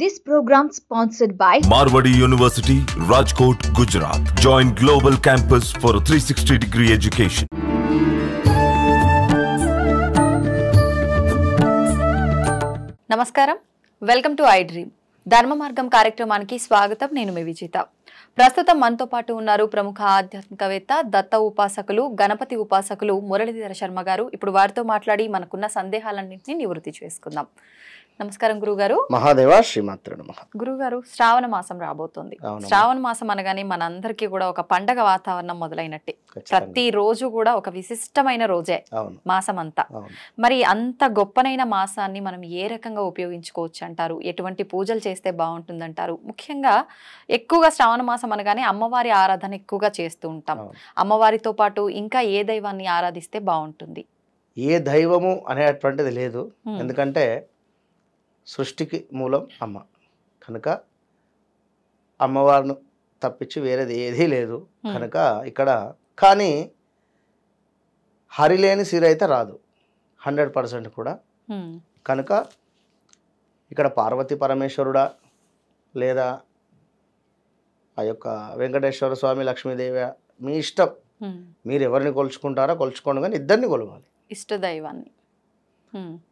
This program sponsored by Marwadi University, Rajkot, Gujarat. Join Global Campus for a 360-degree education. నమస్కారం, welcome to I dream. ధర్మ మార్గం కార్యక్రమానికి స్వాగతం. నేను మీ విజిత. ప్రస్తుతం మనతో పాటు ఉన్నారు ప్రముఖ ఆధ్యాత్మికవేత్త, దత్త ఉపాసకులు, గణపతి ఉపాసకులు మురళీధర శర్మ గారు. ఇప్పుడు వారితో మాట్లాడి మనకున్న సందేహాలన్నింటినీ నివృత్తి చేసుకుందాం. నమస్కారం గురుగారు. మహాదేవ శ్రీమాత్ర నమః. గురుగారు, శ్రావణ మాసం రాబోతోంది. శ్రావణ మాసం అనగానే మనందరికీ కూడా ఒక పండగ వాతావరణం మొదలైనట్టే. ప్రతి రోజు కూడా ఒక విశిష్టమైన రోజే మాసం అంతా. మరి అంత గొప్పనైన మాసాన్ని మనం ఏ రకంగా ఉపయోగించుకోవచ్చు అంటారు? ఎటువంటి పూజలు చేస్తే బాగుంటుందంటారు? ముఖ్యంగా ఎక్కువగా శ్రావణ మాసం అనగానే అమ్మవారి ఆరాధన ఎక్కువగా చేస్తూ ఉంటాం. అమ్మవారితో పాటు ఇంకా ఏ దైవాన్ని ఆరాధిస్తే బాగుంటుంది? ఏ దైవము అనేటువంటిది లేదు. ఎందుకంటే సృష్టికి మూలం అమ్మ కనుక అమ్మవారిని తప్పించి వేరేది ఏదీ లేదు కనుక ఇక్కడ. కానీ హరిలేని సిరి అయితే రాదు 100% కూడా. కనుక ఇక్కడ పార్వతీ పరమేశ్వరుడా లేదా ఆ యొక్క వెంకటేశ్వర స్వామి, లక్ష్మీదేవి మీ ఇష్టం. మీరు ఎవరిని కొలుచుకుంటారో కొలుచుకోండి, కానీ ఇద్దరిని కొలవాలి, ఇష్ట దైవాన్ని.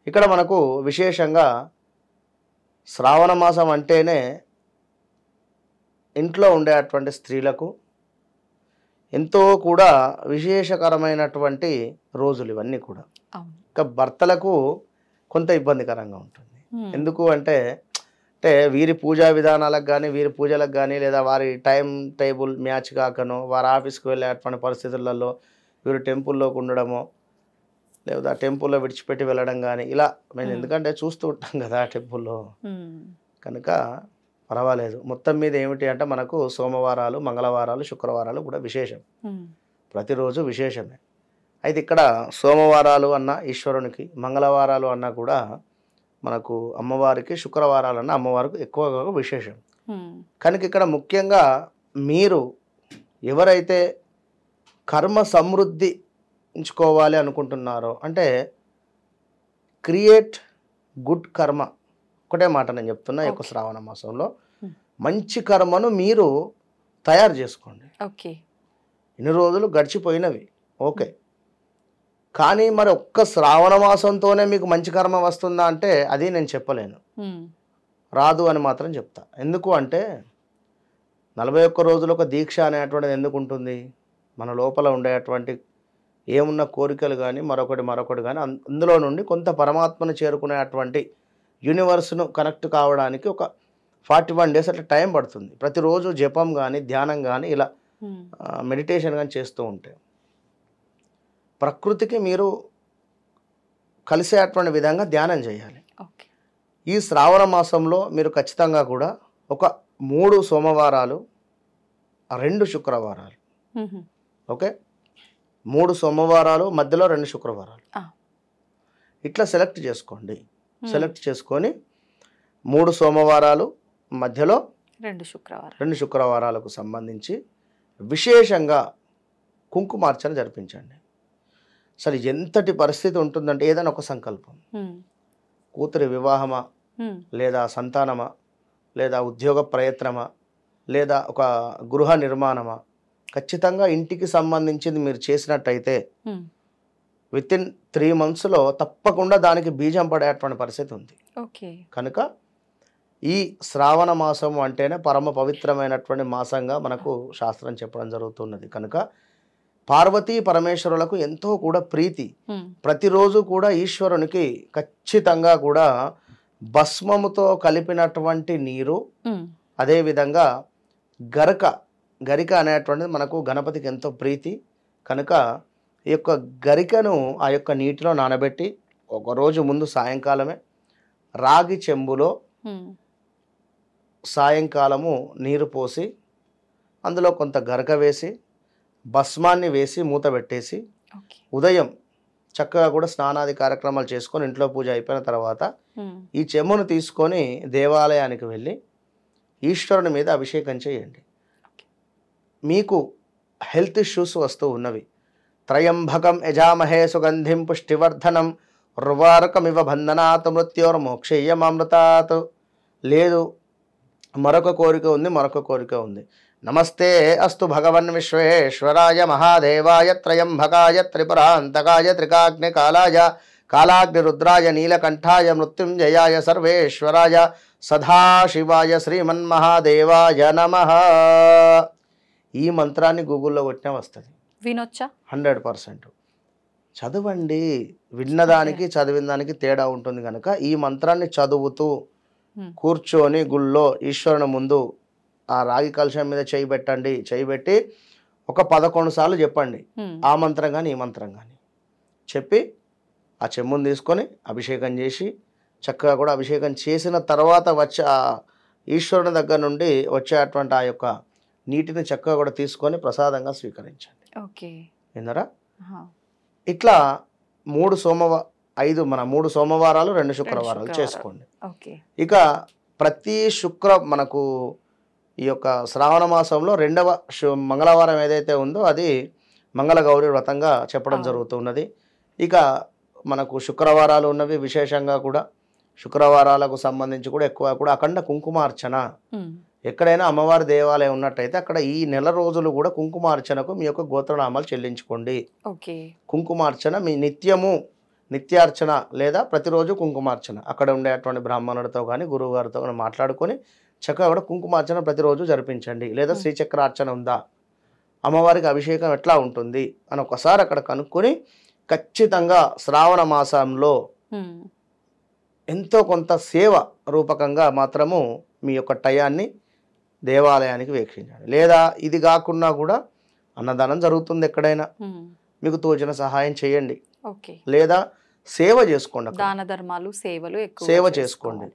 ఇక్కడ మనకు విశేషంగా శ్రావణ మాసం అంటేనే ఇంట్లో ఉండేటువంటి స్త్రీలకు ఎంతో కూడా విశేషకరమైనటువంటి రోజులు ఇవన్నీ కూడా. ఇంకా భర్తలకు కొంత ఇబ్బందికరంగా ఉంటుంది. ఎందుకు అంటే వీరి పూజా విధానాలకు కానీ, వీరి పూజలకు కానీ, లేదా వారి టైం టేబుల్ మ్యాచ్ కాకనో, వారి ఆఫీస్కి వెళ్ళేటువంటి పరిస్థితులలో వీరు టెంపుల్లోకి ఉండడమో, లేదా టెంపుల్లో విడిచిపెట్టి వెళ్ళడం కానీ, ఇలా మేము ఎందుకంటే చూస్తూ ఉంటాం కదా టెంపుల్లో. కనుక పర్వాలేదు. మొత్తం మీద ఏమిటి అంటే మనకు సోమవారాలు, మంగళవారాలు, శుక్రవారాలు కూడా విశేషం. ప్రతిరోజు విశేషమే. అయితే ఇక్కడ సోమవారాలు అన్న ఈశ్వరునికి, మంగళవారాలు అన్నా కూడా మనకు అమ్మవారికి, శుక్రవారాలు అన్న అమ్మవారికి ఎక్కువగా విశేషం. కనుక ఇక్కడ ముఖ్యంగా మీరు ఎవరైతే కర్మ సమృద్ధి ఎంచుకోవాలి అనుకుంటున్నారో, అంటే క్రియేట్ గుడ్ కర్మ, ఒకటే మాట నేను చెప్తున్నా. ఈ యొక్క శ్రావణ మాసంలో మంచి కర్మను మీరు తయారు చేసుకోండి. ఇన్ని రోజులు గడిచిపోయినవి ఓకే, కానీ మరి ఒక్క శ్రావణ మాసంతోనే మీకు మంచి కర్మ వస్తుందా అంటే అది నేను చెప్పలేను, రాదు అని మాత్రం చెప్తా. ఎందుకు అంటే 41 రోజులు ఒక దీక్ష అనేటువంటిది ఎందుకు ఉంటుంది? మన లోపల ఉండేటువంటి ఏమున్న కోరికలు కానీ మరొకటి కానీ అందులో నుండి కొంత పరమాత్మను చేరుకునేటువంటి యూనివర్స్ను కనెక్ట్ కావడానికి ఒక 41 డేస్ అట్లా టైం పడుతుంది. ప్రతిరోజు జపం కానీ, ధ్యానం కానీ, ఇలా మెడిటేషన్ కానీ చేస్తూ ఉంటే ప్రకృతికి మీరు కలిసేటువంటి విధంగా ధ్యానం చేయాలి. ఈ శ్రావణ మాసంలో మీరు ఖచ్చితంగా కూడా ఒక 3 సోమవారాలు, 2 శుక్రవారాలు, ఓకే, 3 సోమవారాలు మధ్యలో 2 శుక్రవారాలు, ఇట్లా సెలెక్ట్ చేసుకోండి. సెలెక్ట్ చేసుకొని 3 సోమవారాలు మధ్యలో 2 శుక్రవారాలకు సంబంధించి విశేషంగా కుంకుమార్చన జరిపించండి. అసలు ఎంతటి పరిస్థితి ఉంటుందంటే, ఏదైనా ఒక సంకల్పం, కూతురి వివాహమా, లేదా సంతానమా, లేదా ఉద్యోగ ప్రయత్నమా, లేదా ఒక గృహ నిర్మాణమా, ఖచ్చితంగా ఇంటికి సంబంధించింది మీరు చేసినట్టయితే వితిన్ 3 monthsలో తప్పకుండా దానికి బీజం పడేటువంటి పరిస్థితి ఉంది. కనుక ఈ శ్రావణ మాసం అంటేనే పరమ పవిత్రమైనటువంటి మాసంగా మనకు శాస్త్రం చెప్పడం జరుగుతున్నది. కనుక పార్వతీ పరమేశ్వరులకు ఎంతో కూడా ప్రీతి. ప్రతిరోజు కూడా ఈశ్వరునికి ఖచ్చితంగా కూడా భస్మముతో కలిపినటువంటి నీరు, అదేవిధంగా గరిక అనేటువంటిది మనకు గణపతికి ఎంతో ప్రీతి. కనుక ఈ యొక్క గరికను ఆ యొక్క నీటిలో నానబెట్టి ఒకరోజు ముందు సాయంకాలమే రాగి చెంబులో సాయంకాలము నీరు పోసి అందులో కొంత గరక వేసి భస్మాన్ని వేసి మూత పెట్టేసి ఉదయం చక్కగా కూడా స్నానాది కార్యక్రమాలు చేసుకొని ఇంట్లో పూజ అయిపోయిన తర్వాత ఈ చెంబును తీసుకొని దేవాలయానికి వెళ్ళి ఈశ్వరుని మీద అభిషేకం చేయండి. మీకు హెల్త్ ఇష్యూస్ వస్తూ ఉన్నవి, త్రయంబకం యజామహే సుగంధిం పుష్టివర్ధనం ఉర్వారకమివ బంధనాత్ మృత్యోర్మోక్షేయమామృతాత్, లేదు మరొక కోరిక ఉంది. నమస్తే అస్తు భగవన్ విశ్వేశ్వరాయ మహాదేవాయ త్రయంబకాయ త్రిపురాంతకాయ త్రికాగ్నికాలాయ కాలాగ్నిరుద్రాయ నీలకంఠాయ మృత్యుంజయాయ సర్వేశ్వరాయ సదాశివాయ శ్రీమన్మహాదేవాయ నమః. ఈ మంత్రాన్ని గూగుల్లో కొట్టినా వస్తుంది, వినొచ్చా? 100%. చదవండి. విన్నదానికి చదివిన దానికి తేడా ఉంటుంది కనుక ఈ మంత్రాన్ని చదువుతూ కూర్చొని గుళ్ళో ఈశ్వరుని ముందు ఆ రాగి కలశం మీద చేయి పెట్టండి. చేయి పెట్టి ఒక 11 సార్లు చెప్పండి. ఆ మంత్రం కానీ ఈ మంత్రం కానీ చెప్పి ఆ చెమ్మును తీసుకొని అభిషేకం చేసి చక్కగా కూడా అభిషేకం చేసిన తర్వాత వచ్చే ఆ ఈశ్వరుని దగ్గర నుండి వచ్చేటువంటి ఆ యొక్క నీటిని చక్కగా కూడా తీసుకొని ప్రసాదంగా స్వీకరించండి. ఓకే, విన్నారా? ఇట్లా 3 సోమవారాలు 2 శుక్రవారాలు చేసుకోండి. ఇక ప్రతి మనకు ఈ యొక్క శ్రావణ మాసంలో 2వ మంగళవారం ఏదైతే ఉందో అది మంగళగౌరి వ్రతంగా చెప్పడం జరుగుతున్నది. ఇక మనకు శుక్రవారాలు ఉన్నవి. విశేషంగా కూడా శుక్రవారాలకు సంబంధించి కూడా ఎక్కువ కూడా అఖండ కుంకుమార్చన. ఎక్కడైనా అమ్మవారి దేవాలయం ఉన్నట్టయితే అక్కడ ఈ నెల రోజులు కూడా కుంకుమార్చనకు మీ యొక్క గోత్రనామాలు చెల్లించుకోండి. కుంకుమార్చన మీ నిత్యార్చన లేదా ప్రతిరోజు కుంకుమార్చన అక్కడ ఉండేటువంటి బ్రాహ్మణుడితో కానీ గురువు గారితో కానీ మాట్లాడుకొని చక్కగా కూడా కుంకుమార్చన ప్రతిరోజు జరిపించండి. లేదా శ్రీచక్రార్చన ఉందా, అమ్మవారికి అభిషేకం ఎట్లా ఉంటుంది అని ఒకసారి అక్కడ కనుక్కొని ఖచ్చితంగా శ్రావణ మాసంలో ఎంతో కొంత సేవ రూపకంగా మాత్రము మీ యొక్క టయాన్ని దేవాలయానికి వీక్షించండి. లేదా ఇది కాకుండా కూడా అన్నదానం జరుగుతుంది ఎక్కడైనా, మీకు తోచిన సహాయం చేయండి. లేదా సేవ చేసుకోండి, దాన ధర్మాలు సేవ చేసుకోండి.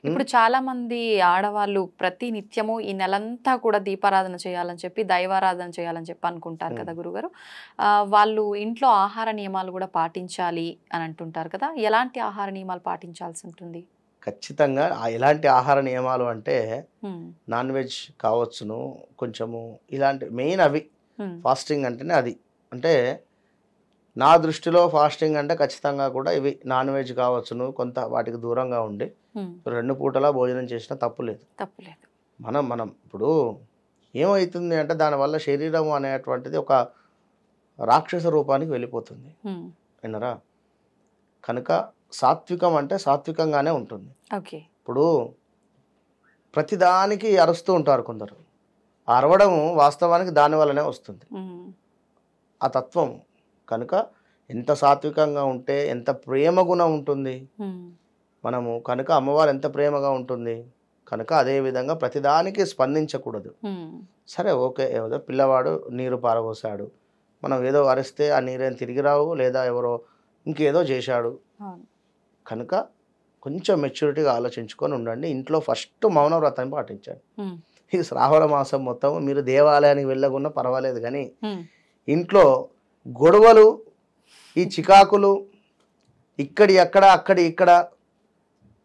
ఇప్పుడు చాలా మంది ఆడవాళ్ళు ప్రతి నిత్యము ఈ నెలంతా కూడా దీపారాధన చేయాలని చెప్పి దైవారాధన చేయాలని చెప్పి అనుకుంటారు కదా గురుగారు. వాళ్ళు ఇంట్లో ఆహార నియమాలు కూడా పాటించాలి అని అంటుంటారు కదా. ఎలాంటి ఆహార నియమాలు పాటించాల్సి ఉంటుంది? ఖచ్చితంగా ఎలాంటి ఆహార నియమాలు అంటే నాన్ వెజ్ కావచ్చును, కొంచెము ఇలాంటి మెయిన్ అవి. ఫాస్టింగ్ అంటేనే అది. అంటే నా దృష్టిలో ఫాస్టింగ్ అంటే ఖచ్చితంగా కూడా ఇవి నాన్ వెజ్ కావచ్చును, కొంత వాటికి దూరంగా ఉండి 2 పూటలా భోజనం చేసినా తప్పులేదు. మనం ఇప్పుడు ఏమవుతుంది అంటే దానివల్ల శరీరం అనేటువంటిది ఒక రాక్షస రూపానికి వెళ్ళిపోతుంది. విన్నారా? కనుక సాత్వికం అంటే సాత్వికంగానే ఉంటుంది. ఇప్పుడు ప్రతిదానికి అరుస్తూ ఉంటారు కొందరు. అరవడం వాస్తవానికి దానివల్లనే వస్తుంది ఆ తత్వం. కనుక ఎంత సాత్వికంగా ఉంటే ఎంత ప్రేమ గుణం ఉంటుంది మనము. కనుక అమ్మవారు ఎంత ప్రేమగా ఉంటుంది. కనుక అదే విధంగా ప్రతిదానికి స్పందించకూడదు. సరే ఓకే, ఏదో పిల్లవాడు నీరు పారబోసాడు, మనం ఏదో అరిస్తే ఆ నీరేం తిరిగి రావు, లేదా ఎవరో ఇంకేదో చేశాడు. కనుక కొంచెం మెచ్యూరిటీగా ఆలోచించుకొని ఉండండి. ఇంట్లో ఫస్ట్ మౌన వ్రతాన్ని పాటించండి. ఈ శ్రావణ మాసం మొత్తం మీరు దేవాలయానికి వెళ్ళకుండా పర్వాలేదు, కానీ ఇంట్లో గొడవలు, ఈ చికాకులు ఇక్కడి అక్కడ అక్కడి ఇక్కడ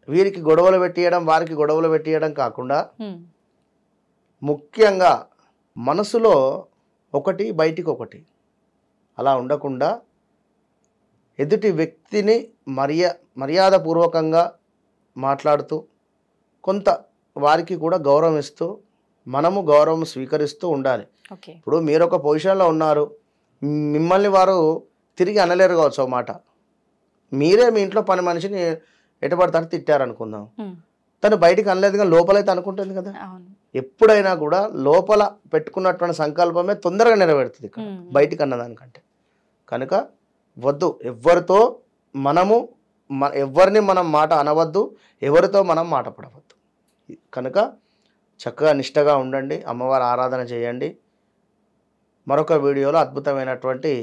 వీరికి గొడవలు పెట్టియడం వారికి గొడవలు పెట్టియడం కాకుండా ముఖ్యంగా మనసులో ఒకటి బయటికి ఒకటి అలా ఉండకుండా ఎదుటి వ్యక్తిని మర్యాదపూర్వకంగా మాట్లాడుతూ కొంత వారికి కూడా గౌరవం ఇస్తూ మనము గౌరవం స్వీకరిస్తూ ఉండాలి. ఇప్పుడు మీరు ఒక పొజిషన్లో ఉన్నారు, మిమ్మల్ని వారు తిరిగి అనలేరు కావచ్చు ఒక మాట. మీరే మీ ఇంట్లో పని మనిషిని ఎటుపడతారు తిట్టారనుకుందాం, తను బయటికి అనలేదు కానీ లోపలైతే అనుకుంటుంది కదా. ఎప్పుడైనా కూడా లోపల పెట్టుకున్నటువంటి సంకల్పమే తొందరగా నెరవేరుతుంది ఇక్కడ బయటికి అన్నదానికంటే. కనుక వద్దు, ఎవరిని మనం మాట అనవద్దు, ఎవరితో మనం మాట పడవద్దు. కనుక చక్కగా నిష్టగా ఉండండి, అమ్మవారి ఆరాధన చేయండి. మరొక వీడియోలో అద్భుతమైనటువంటి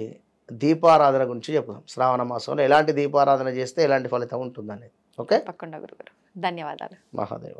దీపారాధన గురించి చెప్పుదాం. శ్రావణ మాసంలో ఎలాంటి దీపారాధన చేస్తే ఎలాంటి ఫలితం ఉంటుందనేది. ఓకే, తప్పకుండా గురుగారు. ధన్యవాదాలు. మహాదేవ.